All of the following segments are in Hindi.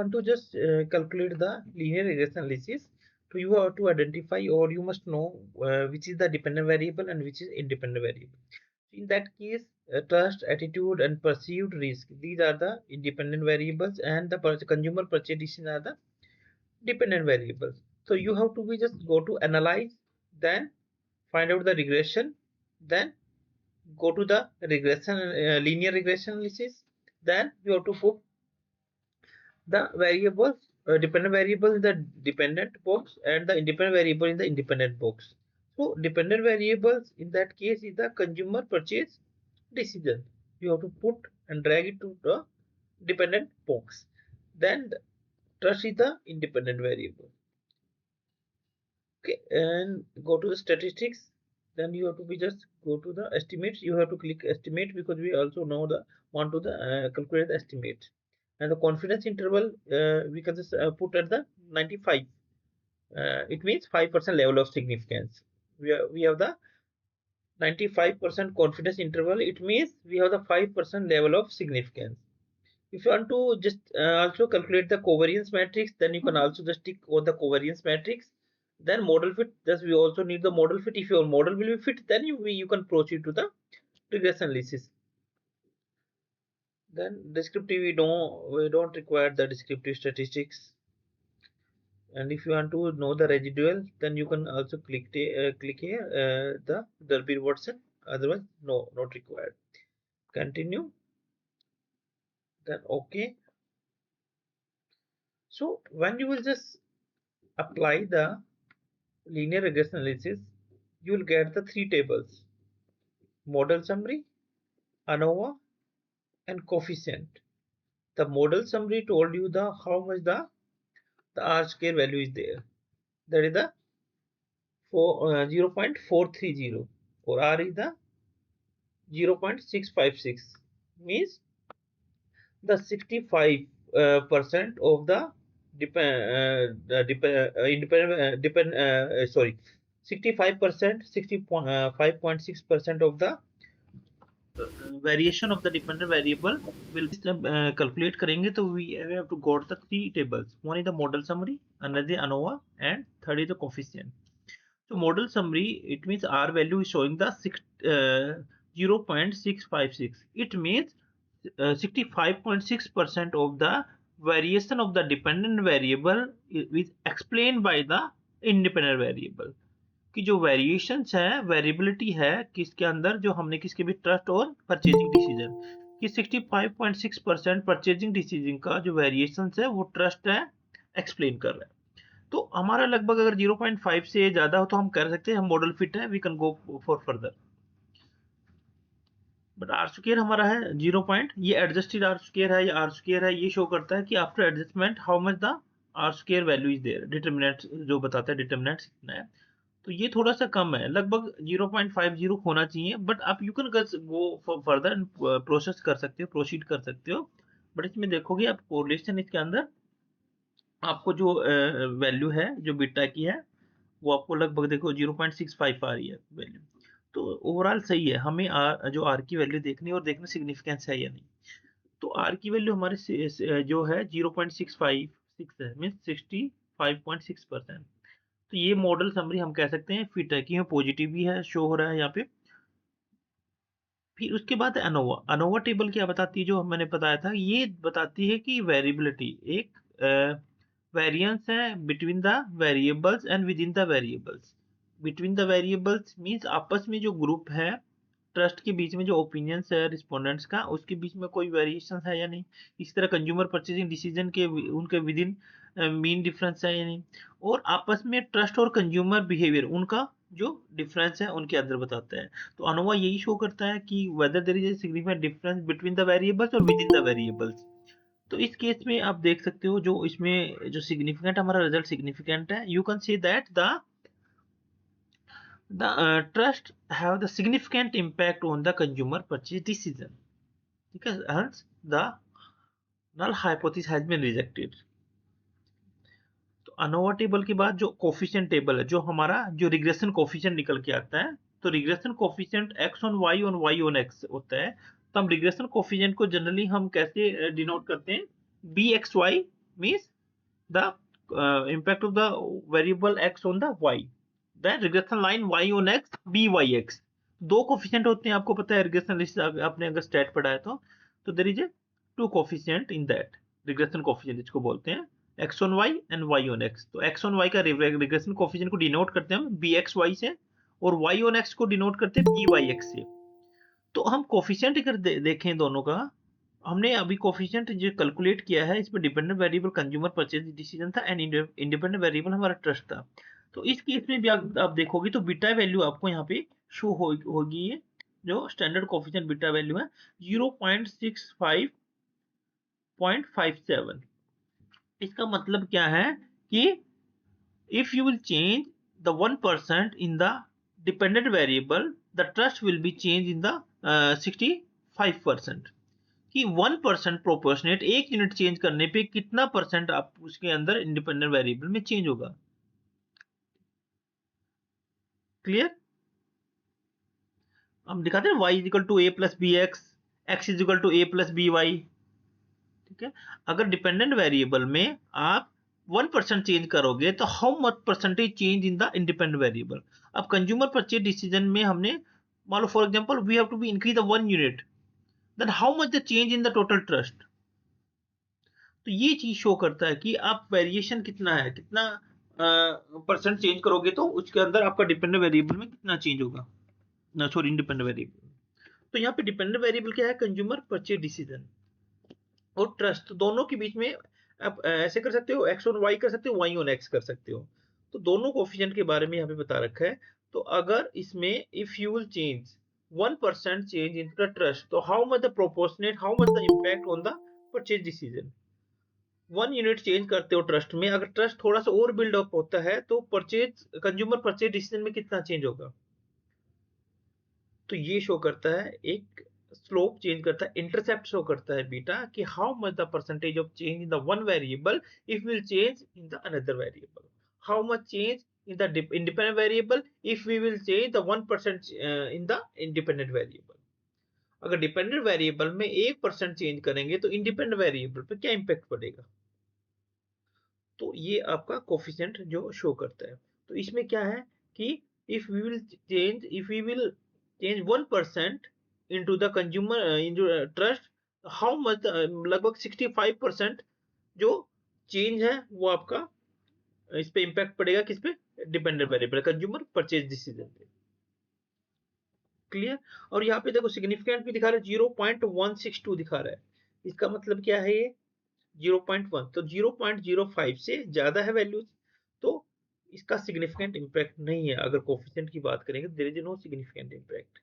want to just calculate the linear regression analysis, so you have to identify, or you must know which is the dependent variable and which is independent variable. In that case, trust, attitude, and perceived risk, these are the independent variables, and the consumer purchase decision are the dependent variables. So you have to be just go to analyze, then find out the regression, then go to the regression linear regression analysis, then you have to put the variables, dependent variable in the dependent box and the independent variable in the independent box. So dependent variables in that case is the consumer purchase decision. You have to put and drag it to the dependent box. Then the trust is the independent variable. Okay, and go to the statistics. Then you have to be just go to the estimates. You have to click estimate, because we also know the want to the calculate the estimate. And the confidence interval we can just put at the 95. It means 5% level of significance. We have the 95% confidence interval. It means we have the 5% level of significance. If you want to just also calculate the covariance matrix, then you can also just tick on the covariance matrix. Then model fit, thus we also need the model fit. If your model will be fit, then you can proceed to the regression analysis. Then descriptive, we don't require the descriptive statistics. And if you want to know the residual, then you can also click here the Derby Watson. Otherwise, no, not required. Continue. Then okay. So when you will just apply the linear regression analysis, you will get the three tables: model summary, ANOVA, and coefficient. The model summary told you the how much the R square value is there. That is the 0.430, or R is the 0.656, means the 65% of the independent sorry 65%, 65.6% of the variation of the dependent variable will calculate करेंगे. तो we have to got the three tables. One is the model summary, another the ANOVA, and third is the coefficient. So model summary, it means R value is showing the 0.656. It means 65.6% of the variation of the dependent variable is explained by the independent variable. कि जो वेरिएशंस है, वेरिएबिलिटी है किसके अंदर, जो हमने किसके भी ट्रस्ट और परचेजिंग डिसीजन कि 65.6% परचेजिंग डिसीजन का जो वेरिएशंस है वो ट्रस्ट है एक्सप्लेन कर रहा है. तो हमारा लगभग अगर 0.5 से ज्यादा हो तो हम कर सकते हैं हम मॉडल फिट है, we can go for further. But R square हमारा है 0. ये एडजस्टेड आर स्क्वायर है या आर स्क्वायर है, ये शो करता है कि after adjustment how much the R square value is there. Determinant जो बताता है डिटरमिनेंट कितना है, तो ये थोड़ा सा कम है, लगभग 0.50 होना चाहिए. बट आप you can go further and process कर सकते हो, प्रोसीड कर सकते हो. बट इसमें देखोगे आप कोरिलेशन इसके अंदर आपको जो वैल्यू है जो बीटा की है वो आपको लगभग देखो 0.65 आ रही है वैल्यू. तो ओवरऑल सही है. हमें जो आर की वैल्यू देखनी और देखना सिग्निफिकेंस है या नहीं. तो आर की वैल्यू हमारे जो है 0.656 है, मीन 65.6%. तो ये मॉडल समरी हम कह सकते हैं फिट है, कि पॉजिटिव भी है, शो हो रहा है यहाँ पे. फिर उसके बाद अनोवा. अनोवा टेबल क्या बताती है, जो मैंने बताया था, ये बताती है कि वेरिएबिलिटी एक वेरिएंस है between the variables and with in the variables. Between the variables means आपस में जो ग्रुप है ट्रस्ट के बीच में जो ओपिनियंस है रिस्पोंडेंट्स का, उसके बीच में कोई वेरिएशन है या नहीं. इसी तरह कंज्यूमर परचेजिंग डिसीजन के उनके विद इन मीन डिफरेंस है या नहीं. और आपस में ट्रस्ट और कंज्यूमर बिहेवियर उनका जो डिफरेंस है उनके अंदर बताता है. तो अनोवा यही शो करता है कि whether there is a significant difference between the variables और विद इन द वेरिएबल्स. तो इस केस में आप देख सकते हो जो इसमें जो सिग्निफिकेंट हमारा रिजल्ट सिग्निफिकेंट है. You can see that the trust have the significant impact on the consumer purchase decision. ठीक है, hence the null hypothesis has been rejected. तो अनोवा टेबल के बाद जो कोफिशिएंट टेबल है, जो हमारा जो रिग्रेशन कोफिशिएंट निकल के आता है, तो regression coefficient x on y on x होता है. तो हम रिग्रेशन कोफिशिएंट को जनरली हम कैसे डिनोट करते हैं, bxy means the impact of the variable x on the y, the regression line y on x byx. दो कोफिशिएंट होते हैं, आपको पता है रिग्रेशन लिस्ट आपने अगर स्टैट पढ़ा है तो there is a two coefficient in that regression coefficient जिसको बोलते हैं x on y and y on x। तो x on y का रिग्रेशन कोफिशिएंट को डिनोट करते हैं हम bxy से और y on x को डिनोट करते हैं byx से। तो हम कोफिशिएंट अगर देखें दोनों का, हमने अभी कोफिशिएंट जो कैलकुलेट किया है इसमें dependent variable consumer purchase decision था एंड इंडिपेंडेंट वेरिएबल हमारा ट्रस्ट था। तो इस केस में भी आप देखोगे तो बीटा वैल्यू आपको यहाँ पे शो होगी, ये जो स्टैंडर्ड कोफिशिएंट बीटा वैल्यू है 0.65.57। इसका मतलब क्या है कि if you will change the 1% in the dependent variable, the trust will be changed in the 65%। कि 1% प्रोपोर्शनेट, एक यूनिट चेंज करने पे कितना परसेंट आप उसके अंदर इंडिपेंडेंट वेरिएबल में चेंज होगा। क्लियर? हम दिखाते हैं y equal to a plus b x, x equal to a plus b y. ठीक है, अगर डिपेंडेंट वेरिएबल में आप 1% चेंज करोगे तो how much percentage change in the independent variable. अब कंज्यूमर परचेज डिसीजन में हमने मान लो for example we have to be increase the 1 unit, then how much the change in the total trust. तो ये चीज शो करता है कि आप वेरिएशन कितना है, कितना परसेंट चेंज करोगे तो उसके अंदर आपका डिपेंडेंट वेरिएबल में कितना चेंज होगा, सॉरी इंडिपेंडेंट वेरिएबल। तो यहाँ पे डिपेंडेंट वेरिएबल क्या है, कंज्यूमर परचेज डिसीजन और ट्रस्ट, दोनों के बीच में आप ऐसे कर सकते हो, एक्स ऑन वाई कर सकते हो, वाई ऑन एक्स कर सकते हो। तो दोनों कोफिशिएंट के बारे में यहाँ पे बता रखा है। तो अगर इसमें if you will change 1% change in the trust, तो how much the proportionate, how much the impact on the purchase decision. 1 unit change करते हो ट्रस्ट में, अगर ट्रस्ट थोड़ा सा और बिल्ड अप होता है तो परचेज कंज्यूमर परचेज डिसीजन में कितना चेंज होगा। तो ये शो करता है, एक स्लोप चेंज करता है, इंटरसेप्ट शो करता है बीटा कि how much the percentage of change in the one variable if will change in the another variable, how much change in the independent variable if we will change the 1% in the independent variable. अगर डिपेंडेंट वेरिएबल में 1% चेंज करेंगे तो इंडिपेंडेंट वेरिएबल पे क्या इंपैक्ट पड़ेगा। तो ये आपका कोफिशिएंट जो शो करता है। तो इसमें क्या है कि if we will change 1% into the consumer into trust, how much, लगभग 65% जो चेंज है वो आपका इस पे इंपैक्ट पड़ेगा, किस पे, dependent variable consumer purchase decision पे। क्लियर? और यहाँ पे देखो सिग्निफिकेंट भी दिखा रहा है, 0.162 दिखा रहा है। इसका मतलब क्या है, ये 0.1, तो 0.05 से ज्यादा है वैल्यूज तो इसका सिग्निफिकेंट इम्पैक्ट नहीं है। अगर कोफिशिएंट की बात करेंगे there is no significant impact,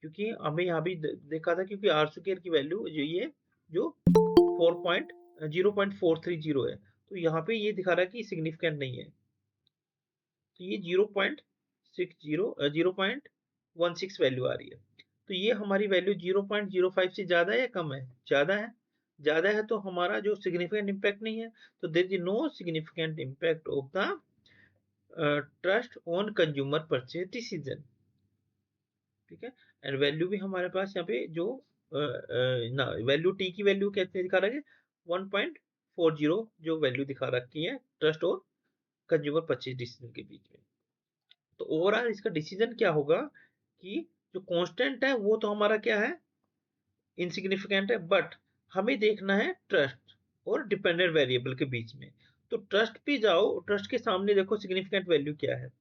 क्योंकि हमें यहाँ भी देखा था, क्योंकि आर स्क्वायर की वैल्यू जो ये जो 0.430 है, तो यहाँ पे ये दिखा रहा है कि सिग्निफिकेंट नहीं है। तो ये 0.16 वैल्यू आ रही है। तो ये हमारी वैल्यू 0.05 से ज्यादा है या कम है, ज्यादा है। ज्यादा है तो हमारा जो सिग्निफिकेंट इम्पैक्ट नहीं है, तो there is no significant impact of the trust on consumer purchase decision. ठीक है, एंड वैल्यू भी हमारे पास यहाँ पे जो ना वैल्यू टी की वैल्यू कहते दिखा रहा है 1.40 जो वैल्यू दिखा रखी है ट्रस्ट और कंज्यूमर परचेज डिसीजन के बीच में। तो ओवरऑल इसका डिसीजन क्या होगा कि जो कांस्टेंट है वो तो हमारा क्या है, इनसिग्निफिकेंट है, बट हमें देखना है ट्रस्ट और डिपेंडेंट वेरिएबल के बीच में। तो ट्रस्ट पे जाओ, ट्रस्ट के सामने देखो सिग्निफिकेंट वैल्यू क्या है,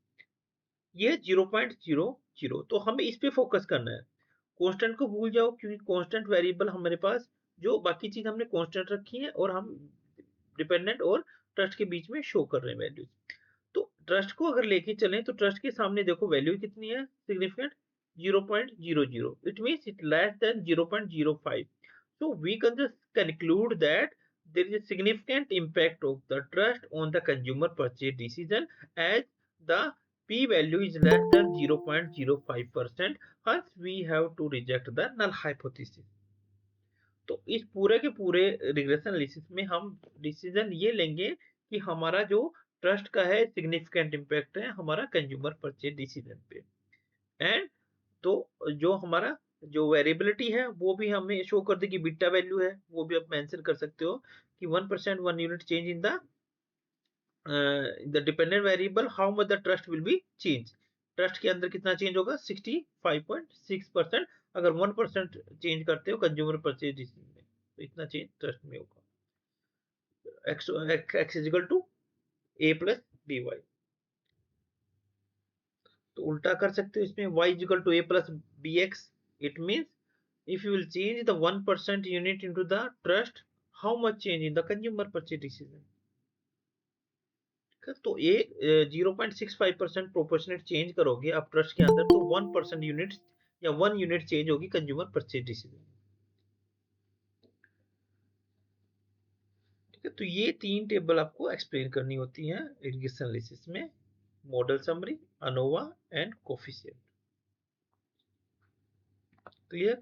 ये 0.00, तो हमें इस पे फोकस करना है। कांस्टेंट को भूल जाओ, क्योंकि कांस्टेंट वेरिएबल हमारे पास जो बाकी चीज हमने कांस्टेंट रखी है और हम डिपेंडेंट और ट्रस्ट के बीच में शो कर रहे हैं वैल्यूज। तो ट्रस्ट को अगर लेके चलें तो ट्रस्ट के सामने देखो वैल्यू कितनी है significant, 0.00, it means it less than 0.05। so we can just conclude that there is a significant impact of the trust on the consumer purchase decision as the p value is less than 0.05%, hence we have to reject the null hypothesis। तो इस पूरे के पूरे रिग्रेशन एनालिसिस में हम डिसीजन ये लेंगे कि हमारा जो ट्रस्ट का है सिग्निफिकेंट इम्पैक्ट है हमारा कंज्यूमर परचेज डिसीजन पे। एंड तो जो हमारा जो वेरिएबिलिटी है वो भी हमें शो कर दे कि बीटा वैल्यू है, वो भी आप मेंशन कर सकते हो कि 1% 1 unit change in the dependent variable, how much the trust will be change. Trust के अंदर कितना चेंज होगा 65.6%। अगर 1% चेंज करते हो कंज्यूमर परचेज डिसीजन में तो इतना चेंज ट्रस्ट में होगा। x is equal to a plus b y. तो उल्टा कर सकते हो इसमें, y is equal to a plus b x. It means if you will change the 1% unit into the trust, how much change in the consumer purchase decision? तो ये 0.65% प्रोपोर्शनेट चेंज करोगे आप ट्रस्ट के अंदर तो 1% यूनिट या 1 यूनिट चेंज होगी कंज्यूमर परचेज डिसीजन। ठीक है, तो ये 3 टेबल आपको एक्सप्लेन करनी होती है इरिगेशन एनालिसिस में, model summary, ANOVA and coefficient. Clear?